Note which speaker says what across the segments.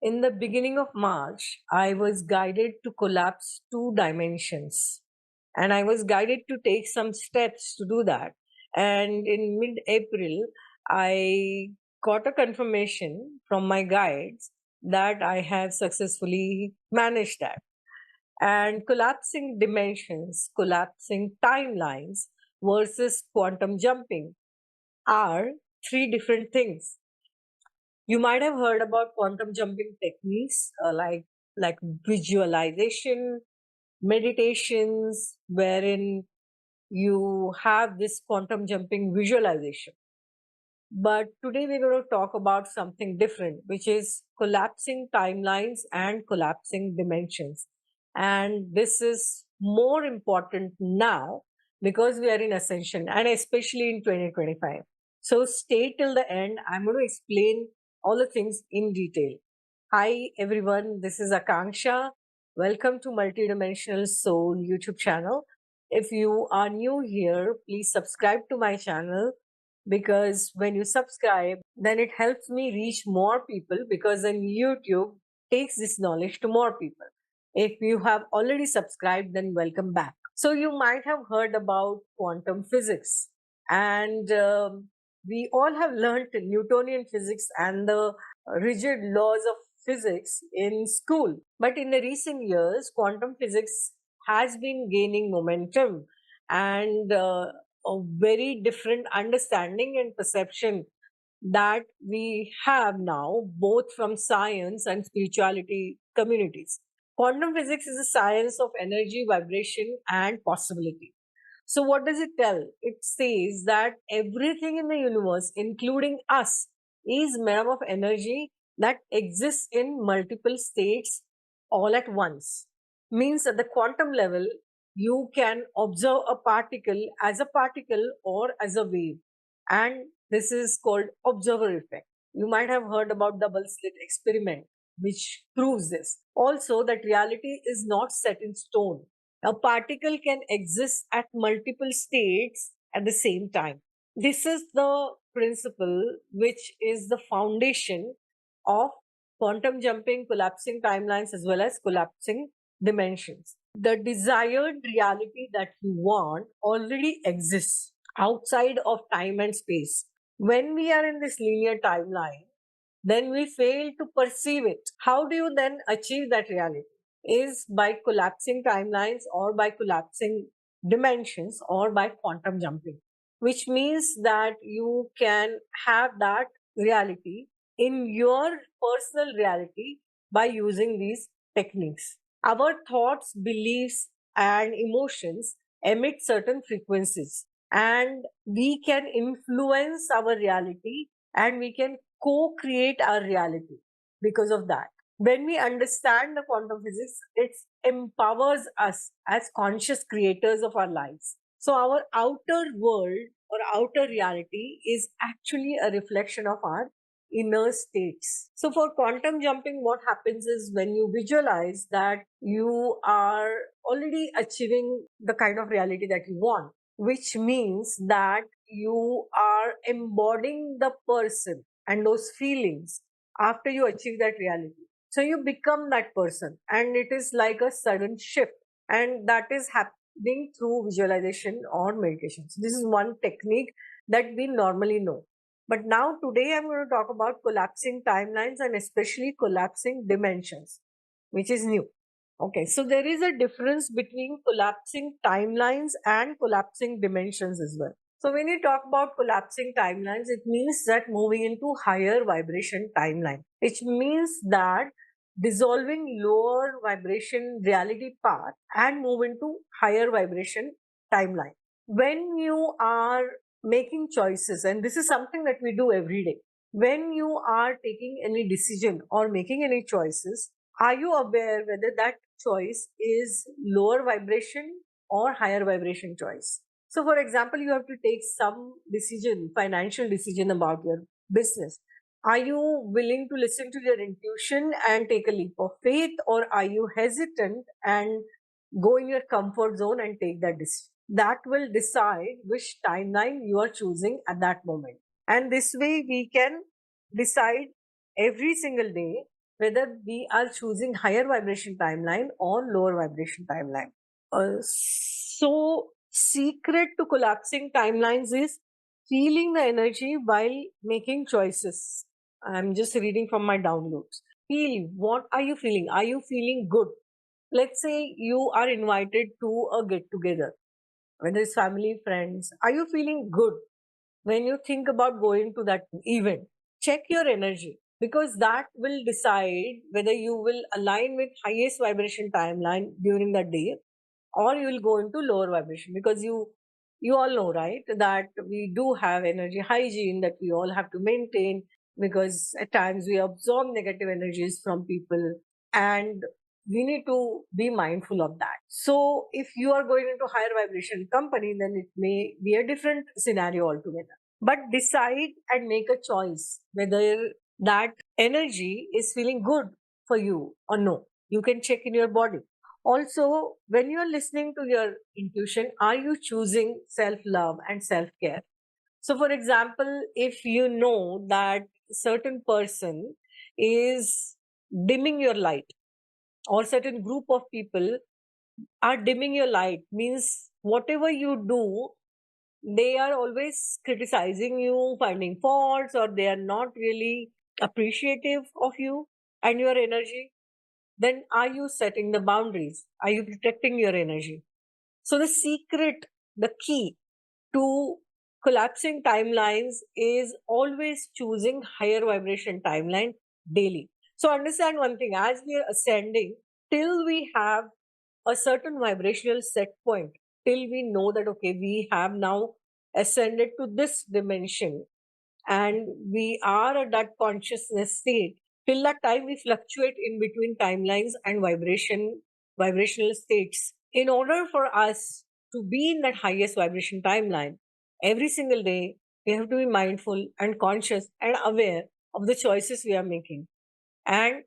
Speaker 1: In the beginning of March, I was guided to collapse two dimensions, and I was guided to take some steps to do that. And in mid April, I got a confirmation from my guides that I have successfully managed that. And collapsing dimensions, collapsing timelines versus quantum jumping are three different things. You might have heard about quantum jumping techniques like visualization, meditations, wherein you have this quantum jumping visualization. But today we're going to talk about something different, which is collapsing timelines and collapsing dimensions. And this is more important now because we are in ascension and especially in 2025. So stay till the end. I'm going to explain all the things in detail. Hi everyone, this is Akanksha. Welcome to Multidimensional Soul YouTube channel. If you are new here, please subscribe to my channel because when you subscribe, then it helps me reach more people because then YouTube takes this knowledge to more people. If you have already subscribed, then welcome back. So you might have heard about quantum physics, and we all have learned Newtonian physics and the rigid laws of physics in school. But in the recent years, quantum physics has been gaining momentum and a very different understanding and perception that we have now, both from science and spirituality communities. Quantum physics is a science of energy, vibration, and possibility. So, what does it tell? It says that everything in the universe, including us, is made up of energy that exists in multiple states all at once. Means at the quantum level, you can observe a particle as a particle or as a wave. And this is called observer effect. You might have heard about double slit experiment, which proves this. Also, that reality is not set in stone. A particle can exist at multiple states at the same time. This is the principle which is the foundation of quantum jumping, collapsing timelines, as well as collapsing dimensions. The desired reality that you want already exists outside of time and space. When we are in this linear timeline, then we fail to perceive it. How do you then achieve that reality? Is by collapsing timelines or by collapsing dimensions or by quantum jumping, which means that you can have that reality in your personal reality by using these techniques. Our thoughts, beliefs, and emotions emit certain frequencies, and we can influence our reality and we can co create our reality because of that. When we understand the quantum physics, it empowers us as conscious creators of our lives. So, our outer world or outer reality is actually a reflection of our inner states. So, for quantum jumping, what happens is when you visualize that you are already achieving the kind of reality that you want, which means that you are embodying the person and those feelings after you achieve that reality. So you become that person, and it is like a sudden shift, and that is happening through visualization or meditation. So this is one technique that we normally know. But now, today, I'm going to talk about collapsing timelines and especially collapsing dimensions, which is new. Okay, so there is a difference between collapsing timelines and collapsing dimensions as well. So when you talk about collapsing timelines, it means that moving into higher vibration timeline, which means that dissolving lower vibration reality path and move into higher vibration timeline. When you are making choices, and this is something that we do every day, when you are taking any decision or making any choices, are you aware whether that choice is lower vibration or higher vibration choice? So, for example, you have to take some decision, financial decision about your business. Are you willing to listen to your intuition and take a leap of faith, or are you hesitant and go in your comfort zone and take that decision? That will decide which timeline you are choosing at that moment. And this way, we can decide every single day whether we are choosing higher vibration timeline or lower vibration timeline. So secret to collapsing timelines is feeling the energy while making choices. I'm just reading from my downloads. Feel, what are you feeling? Are you feeling good? Let's say you are invited to a get together, whether it's family, friends. Are you feeling good when you think about going to that event? Check your energy, because that will decide whether you will align with highest vibration timeline during that day, or you will go into lower vibration, because you all know, right, that we do have energy hygiene that we all have to maintain, because at times we absorb negative energies from people, and we need to be mindful of that. So if you are going into higher vibration company, then it may be a different scenario altogether. But decide and make a choice whether that energy is feeling good for you or no. You can check in your body. Also, when you are listening to your intuition, are you choosing self love and self care? So, for example, if you know that certain person is dimming your light, or certain group of people are dimming your light, means whatever you do, they are always criticizing you, finding faults, or they are not really appreciative of you and your energy, then are you setting the boundaries? Are you protecting your energy? So, the secret, the key to collapsing timelines is always choosing higher vibration timeline daily. So, understand one thing, as we are ascending, till we have a certain vibrational set point, till we know that, okay, we have now ascended to this dimension and we are at that consciousness state. Till that time, we fluctuate in between timelines and vibrational states. In order for us to be in that highest vibration timeline, every single day we have to be mindful and conscious and aware of the choices we are making. And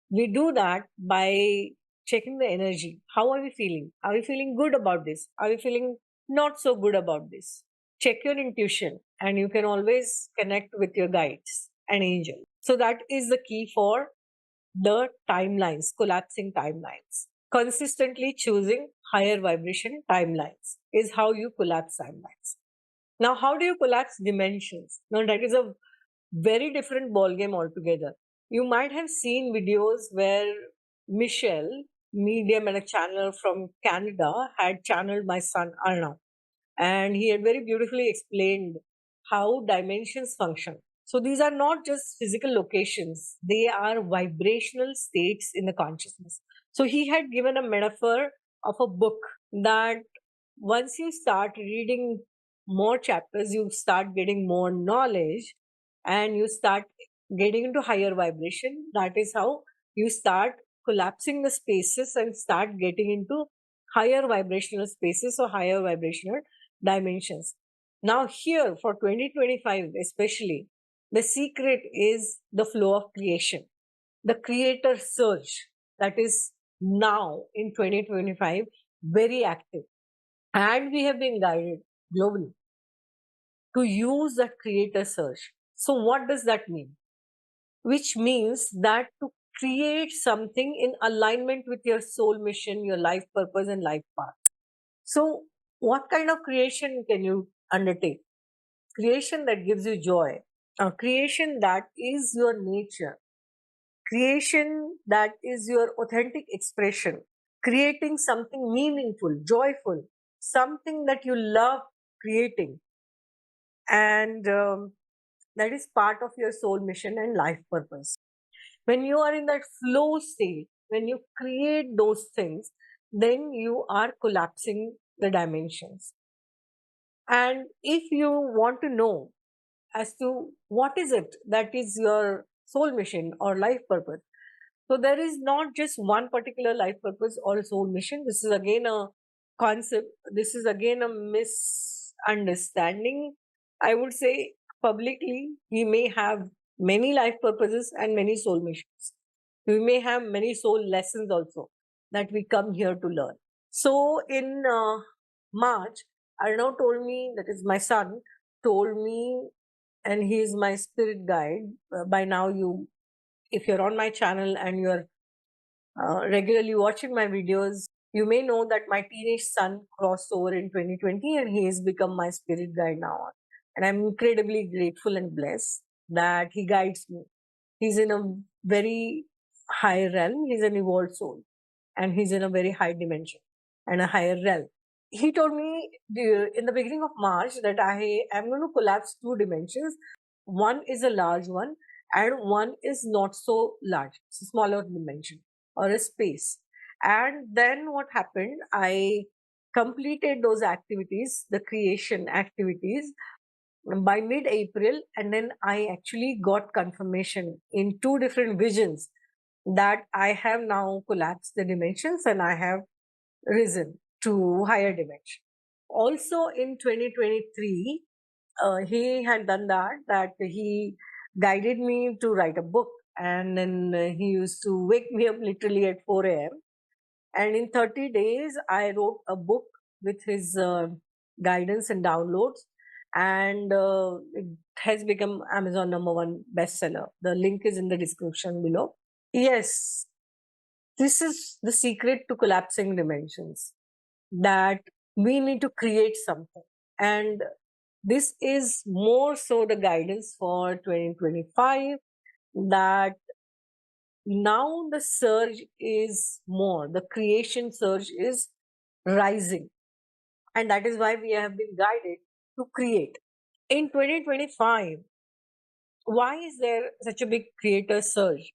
Speaker 1: we do that by checking the energy. How are we feeling? Are we feeling good about this? Are we feeling not so good about this? Check your intuition, and you can always connect with your guides and angels. So, that is the key for the timelines, collapsing timelines. Consistently choosing higher vibration timelines is how you collapse timelines. Now, how do you collapse dimensions? Now, that is a very different ballgame altogether. You might have seen videos where Michelle, medium and a channel from Canada, had channeled my son Arnav, and he had very beautifully explained how dimensions function. So these are not just physical locations, they are vibrational states in the consciousness. So he had given a metaphor of a book that once you start reading more chapters, you start getting more knowledge and you start getting into higher vibration. That is how you start collapsing the spaces and start getting into higher vibrational spaces or higher vibrational dimensions. Now, here for 2025, especially, the secret is the flow of creation, the creator surge that is now in 2025 very active. And we have been guided globally to use that creator surge. So, what does that mean? Which means that to create something in alignment with your soul mission, your life purpose, and life path. So, what kind of creation can you undertake? Creation that gives you joy, a creation that is your nature, creation that is your authentic expression, creating something meaningful, joyful, something that you love creating, and that is part of your soul mission and life purpose. When you are in that flow state, when you create those things, then you are collapsing the dimensions. And if you want to know as to what is it that is your soul mission or life purpose, so there is not just one particular life purpose or soul mission. This is again a concept. This is again a misunderstanding. I would say publicly, we may have many life purposes and many soul missions. We may have many soul lessons also that we come here to learn. So in March, Arnav told me, that is my son, told me, and he is my spirit guide. By now, you if you're on my channel and you're regularly watching my videos, you may know that my teenage son crossed over in 2020 and he has become my spirit guide now. And I'm incredibly grateful and blessed that he guides me. He's in a very high realm, he's an evolved soul, and he's in a very high dimension and a higher realm. He told me in the beginning of March that I am going to collapse two dimensions. One is a large one, and one is not so large, it's a smaller dimension or a space. And then what happened? I completed those activities, the creation activities, by mid April, and then I actually got confirmation in two different visions that I have now collapsed the dimensions and I have risen to higher dimension. Also in 2023, he had done that he guided me to write a book, and then he used to wake me up literally at 4 a.m. And in 30 days, I wrote a book with his guidance and downloads, and it has become Amazon #1 bestseller. The link is in the description below. Yes, this is the secret to collapsing dimensions, that we need to create something. And this is more so the guidance for 2025, that now the surge is more, the creation surge is rising. And that is why we have been guided to create. In 2025, why is there such a big creator surge?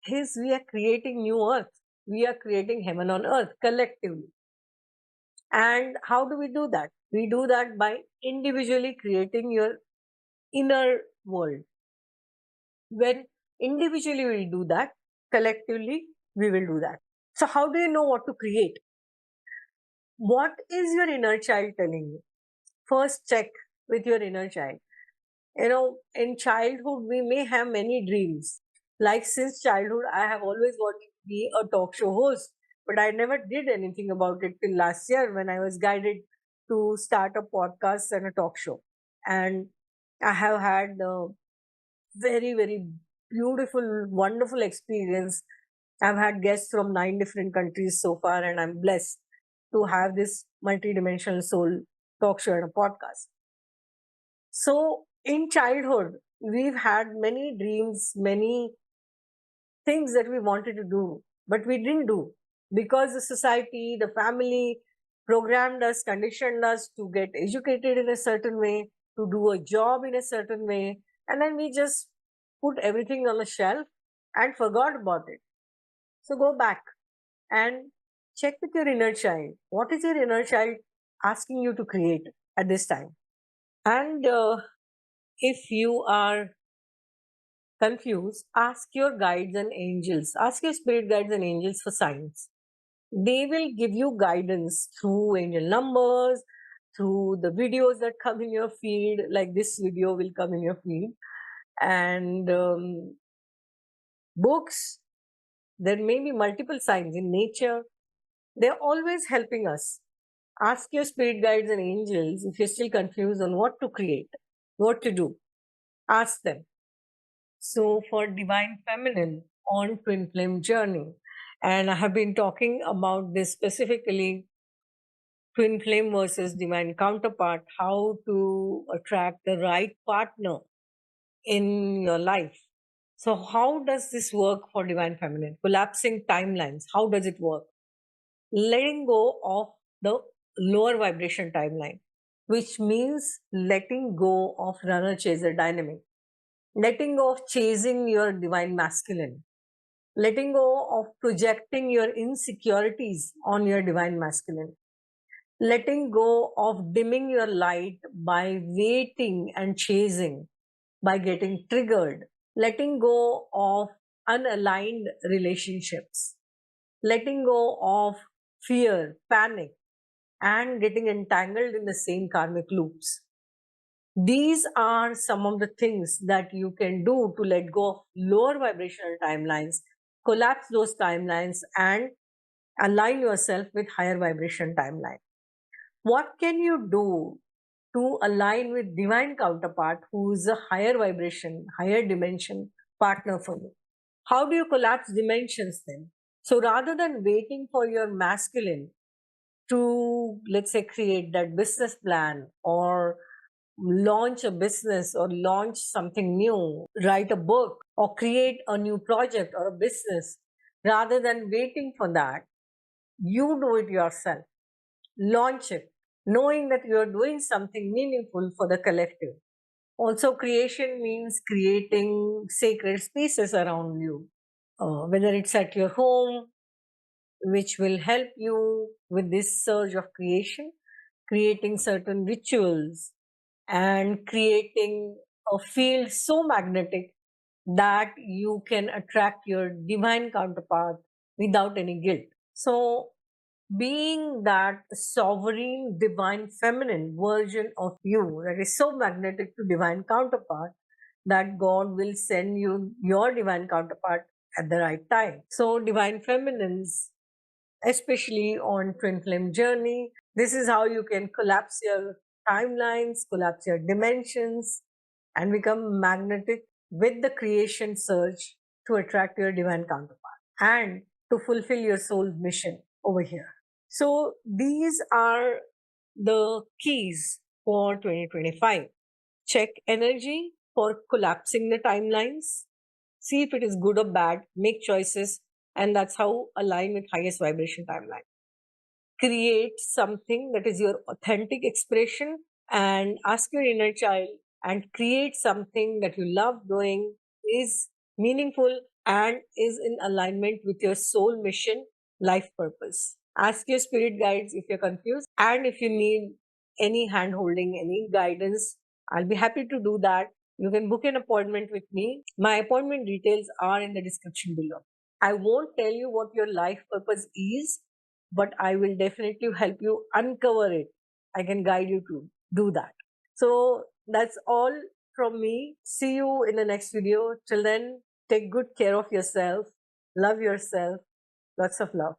Speaker 1: Is we are creating new earth. We are creating heaven on earth collectively. And how do we do that? We do that by individually creating your inner world. When individually we do that, collectively we will do that. So, how do you know what to create? What is your inner child telling you? First, check with your inner child. In childhood, we may have many dreams. Like since childhood, I have always wanted to be a talk show host, but I never did anything about it till last year when I was guided to start a podcast and a talk show. And I have had a very, very beautiful, wonderful experience. I've had guests from 9 different countries so far, and I'm blessed to have this multidimensional soul talk show and a podcast. So, in childhood, we've had many dreams, many things that we wanted to do, but we didn't do because the society, the family programmed us, conditioned us to get educated in a certain way, to do a job in a certain way, and then we just put everything on a shelf and forgot about it. So, go back and check with your inner child. What is your inner child asking you to create at this time? And if you are confused, ask your guides and angels, ask your spirit guides and angels for signs. They will give you guidance through angel numbers, through the videos that come in your feed, like this video will come in your feed, and books. There may be multiple signs in nature. They're always helping us. Ask your spirit guides and angels if you're still confused on what to create, what to do. Ask them. So, for Divine Feminine on Twin Flame Journey, and I have been talking about this specifically, Twin Flame versus Divine Counterpart, how to attract the right partner in your life. So, how does this work for Divine Feminine? Collapsing timelines, how does it work? Letting go of the lower vibration timeline, which means letting go of runner chaser dynamic, letting go of chasing your divine masculine, letting go of projecting your insecurities on your divine masculine, letting go of dimming your light by waiting and chasing, by getting triggered, letting go of unaligned relationships, letting go of fear, panic, and getting entangled in the same karmic loops. These are some of the things that you can do to let go of lower vibrational timelines, collapse those timelines, and align yourself with higher vibration timeline. What can you do to align with divine counterpart who is a higher vibration, higher dimension partner for you? How do you collapse dimensions then? So rather than waiting for your masculine to, let's say, create that business plan or launch a business or launch something new, write a book or create a new project or a business, rather than waiting for that, you do it yourself. Launch it, knowing that you are doing something meaningful for the collective. Also, creation means creating sacred spaces around you, whether it's at your home, which will help you with this surge of creation, creating certain rituals and creating a field so magnetic that you can attract your divine counterpart without any guilt. So, being that sovereign divine feminine version of you that is so magnetic to divine counterpart that God will send you your divine counterpart at the right time. So, divine feminines, especially on twin flame journey, this is how you can collapse your timelines, collapse your dimensions, and become magnetic with the creation surge to attract your divine counterpart and to fulfill your soul mission over here. So these are the keys for 2025. Check energy for collapsing the timelines. See if it is good or bad. Make choices, and that's how align with highest vibration timeline. Create something that is your authentic expression and ask your inner child and create something that you love doing, is meaningful, and is in alignment with your soul mission, life purpose. Ask your spirit guides if you're confused, and if you need any hand holding, any guidance, I'll be happy to do that. You can book an appointment with me. My appointment details are in the description below. I won't tell you what your life purpose is, but I will definitely help you uncover it. I can guide you to do that. So that's all from me. See you in the next video. Till then, take good care of yourself, love yourself. Lots of love.